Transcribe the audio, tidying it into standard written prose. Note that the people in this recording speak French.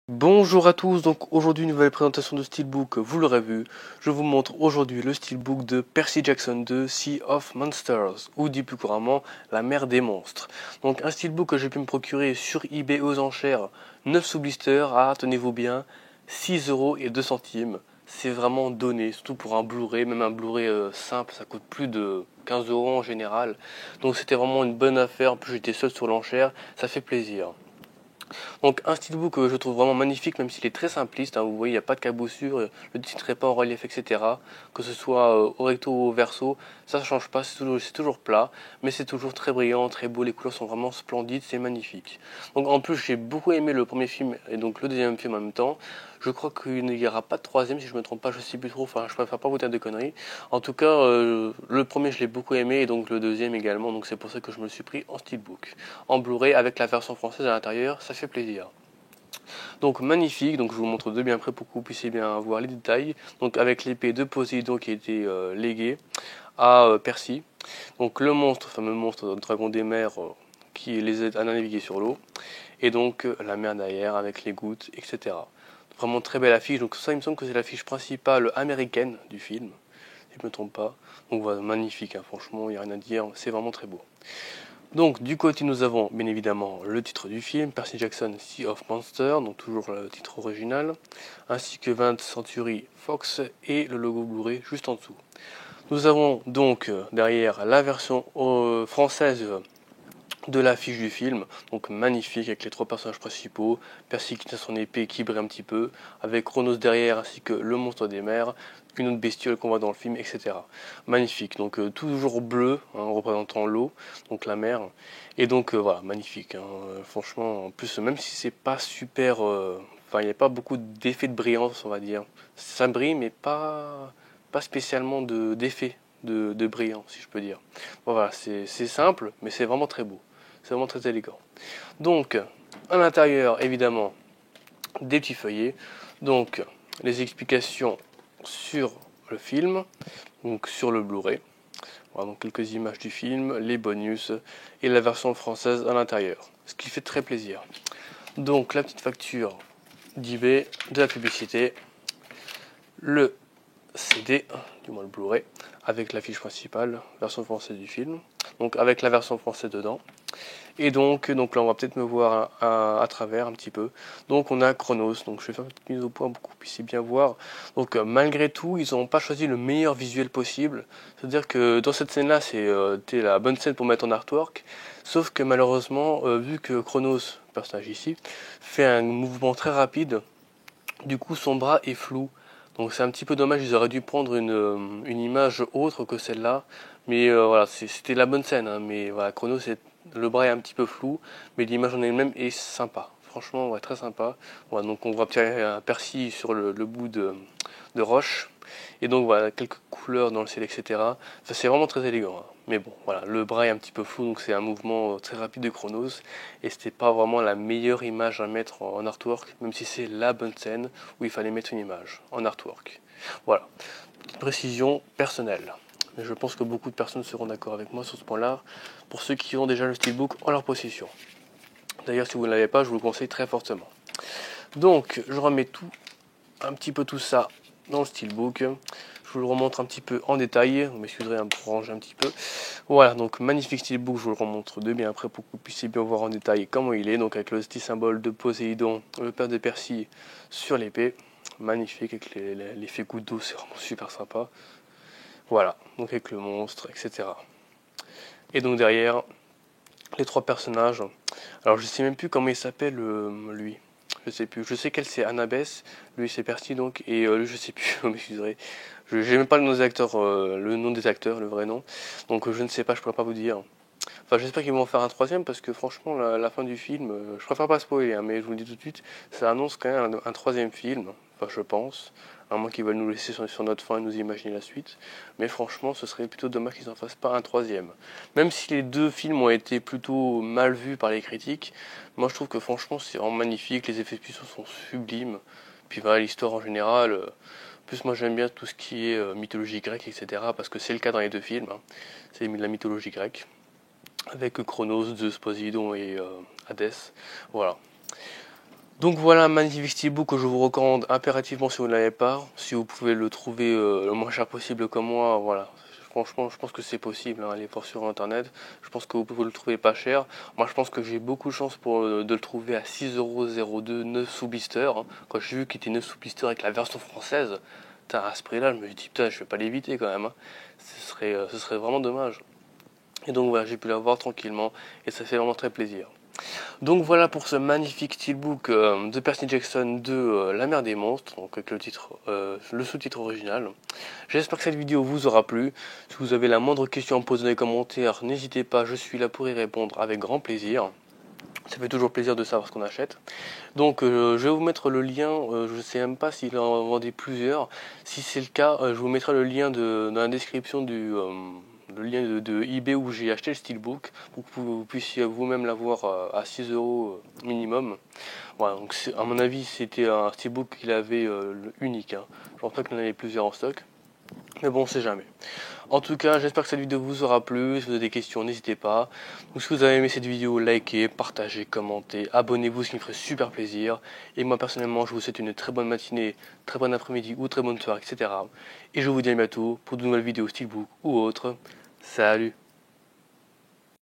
Bonjour à tous, donc aujourd'hui nouvelle présentation de Steelbook, vous l'aurez vu, je vous montre aujourd'hui le Steelbook de Percy Jackson 2 Sea of Monsters, ou dit plus couramment la mer des monstres. Donc un Steelbook que j'ai pu me procurer sur eBay aux enchères, 9 sous blister à, tenez-vous bien, 6,02 €. C'est vraiment donné, surtout pour un Blu-ray, même un Blu-ray simple, ça coûte plus de 15 € en général. Donc c'était vraiment une bonne affaire, en plus j'étais seul sur l'enchère, ça fait plaisir. Donc un steelbook que je trouve vraiment magnifique, même s'il est très simpliste, hein, vous voyez il n'y a pas de caboussure, le titre n'est pas en relief, etc. Que ce soit au recto ou au verso, ça ne change pas, c'est toujours plat, mais c'est toujours très brillant, très beau, les couleurs sont vraiment splendides, c'est magnifique. Donc en plus j'ai beaucoup aimé le premier film et donc le deuxième film en même temps. Je crois qu'il n'y aura pas de troisième si je me trompe pas, je sais plus trop, enfin je préfère pas vous dire de conneries. En tout cas, le premier je l'ai beaucoup aimé et donc le deuxième également, donc c'est pour ça que je me le suis pris en steelbook. En Blu-ray avec la version française à l'intérieur, ça fait plaisir. Donc magnifique, donc je vous montre de bien près pour que vous puissiez bien voir les détails. Donc avec l'épée de Poséidon qui a été léguée à Percy. Donc le monstre, fameux monstre dragon des mers qui les aide à naviguer sur l'eau. Et donc la mer derrière avec les gouttes, etc. Vraiment très belle affiche, donc ça il me semble que c'est l'affiche principale américaine du film, si je ne me trompe pas. Donc voilà, magnifique, hein, franchement, il n'y a rien à dire, c'est vraiment très beau. Donc du côté nous avons bien évidemment le titre du film, Percy Jackson Sea of Monsters, donc toujours le titre original, ainsi que 20th Century Fox et le logo Blu-ray juste en dessous. Nous avons donc derrière la version française de l'affiche du film, donc magnifique avec les trois personnages principaux, Percy qui tient son épée qui brille un petit peu, avec Chronos derrière ainsi que le monstre des mers, une autre bestiole qu'on voit dans le film, etc. Magnifique, donc toujours bleu, hein, représentant l'eau, donc la mer, et donc voilà, magnifique, hein, franchement, en plus même si c'est pas super, enfin il n'y a pas beaucoup d'effets de brillance on va dire, ça brille mais pas spécialement d'effet de brillant si je peux dire. Bon, voilà, c'est simple mais c'est vraiment très beau. C'est vraiment très élégant. Donc, à l'intérieur, évidemment, des petits feuillets. Donc, les explications sur le film, donc sur le Blu-ray. Voilà, donc quelques images du film, les bonus et la version française à l'intérieur. Ce qui fait très plaisir. Donc, la petite facture d'eBay, de la publicité, le CD, du moins le Blu-ray, avec l'affiche principale, version française du film. Donc, avec la version française dedans. Et donc là, on va peut-être me voir à travers un petit peu. Donc, on a Chronos. Donc, je vais faire une petite mise au point pour que vous puissiez bien voir. Donc, malgré tout, ils n'ont pas choisi le meilleur visuel possible. C'est-à-dire que dans cette scène-là, c'était la bonne scène pour mettre en artwork. Sauf que malheureusement, vu que Chronos, personnage ici, fait un mouvement très rapide, du coup, son bras est flou. Donc, c'est un petit peu dommage. Ils auraient dû prendre une image autre que celle-là. Mais voilà, c'était la bonne scène. Hein, mais voilà, Chronos est le bras est un petit peu flou, mais l'image en elle-même est sympa. Franchement, ouais, très sympa. Voilà, donc on voit un Percy sur le bout de roche. Et donc voilà, quelques couleurs dans le ciel, etc. Enfin, c'est vraiment très élégant. Hein. Mais bon, voilà, le bras est un petit peu flou, donc c'est un mouvement très rapide de Chronos. Et c'était pas vraiment la meilleure image à mettre en artwork, même si c'est la bonne scène où il fallait mettre une image en artwork. Voilà, petite précision personnelle. Mais je pense que beaucoup de personnes seront d'accord avec moi sur ce point-là, pour ceux qui ont déjà le steelbook en leur possession. D'ailleurs, si vous ne l'avez pas, je vous le conseille très fortement. Donc, je remets un petit peu tout ça dans le steelbook. Je vous le remontre un petit peu en détail. Vous m'excuserez pour ranger un petit peu. Voilà, donc magnifique steelbook, je vous le remontre de bien après pour que vous puissiez bien voir en détail comment il est. Donc avec le petit symbole de Poséidon, le père de Percy sur l'épée. Magnifique avec l'effet goutte d'eau, c'est vraiment super sympa. Voilà, donc avec le monstre, etc. Et donc derrière, les trois personnages. Alors je sais même plus comment il s'appelle lui. Je sais plus. Je sais qu'elle c'est Annabeth, lui c'est Percy donc, et lui je sais plus, vous m'excuserez. Je n'ai même pas le nom des acteurs, le vrai nom. Donc je ne sais pas, je pourrais pas vous dire. Enfin j'espère qu'ils vont en faire un troisième parce que franchement la fin du film, je préfère pas spoiler, hein, mais je vous le dis tout de suite, ça annonce quand même un troisième film, enfin je pense, à moins qu'ils veulent nous laisser sur notre fin et nous imaginer la suite. Mais franchement ce serait plutôt dommage qu'ils en fassent pas un troisième. Même si les deux films ont été plutôt mal vus par les critiques, moi je trouve que franchement c'est vraiment magnifique, les effets spéciaux sont sublimes, puis voilà l'histoire en général. En plus moi j'aime bien tout ce qui est mythologie grecque, etc. Parce que c'est le cas dans les deux films, hein. C'est de la mythologie grecque avec Chronos, Zeus, Poséidon et Hadès. Voilà. Donc voilà un magnifique steelbook que je vous recommande impérativement si vous ne l'avez pas. Si vous pouvez le trouver le moins cher possible comme moi, voilà. Franchement, je pense que c'est possible, hein, allez voir sur internet. Je pense que vous pouvez le trouver pas cher. Moi, je pense que j'ai beaucoup de chance de le trouver à 6,02 9 sous blister, hein. Quand j'ai vu qu'il était 9 sous blister avec la version française, putain, à ce prix-là, je me dis, putain, je vais pas l'éviter quand même, hein. Ce serait vraiment dommage. Et donc voilà, j'ai pu l'avoir tranquillement et ça fait vraiment très plaisir. Donc voilà pour ce magnifique steelbook de Percy Jackson de La mer des monstres, donc avec le sous-titre original. J'espère que cette vidéo vous aura plu. Si vous avez la moindre question à me poser dans les commentaires, n'hésitez pas, je suis là pour y répondre avec grand plaisir. Ça fait toujours plaisir de savoir ce qu'on achète. Donc je vais vous mettre le lien, je ne sais même pas s'il en vendait plusieurs. Si c'est le cas, je vous mettrai le lien dans la description le lien de eBay où j'ai acheté le steelbook pour que vous puissiez vous-même l'avoir à 6 euros minimum. Voilà, donc à mon avis c'était un steelbook qu'il avait unique, hein. Je pense pas qu'il en avait plusieurs en stock. Mais bon, on sait jamais. En tout cas, j'espère que cette vidéo vous aura plu. Si vous avez des questions, n'hésitez pas. Donc, si vous avez aimé cette vidéo, likez, partagez, commentez, abonnez-vous, ce qui me ferait super plaisir. Et moi, personnellement, je vous souhaite une très bonne matinée, très bon après-midi ou très bonne soirée, etc. Et je vous dis à bientôt pour de nouvelles vidéos Steelbook ou autres. Salut!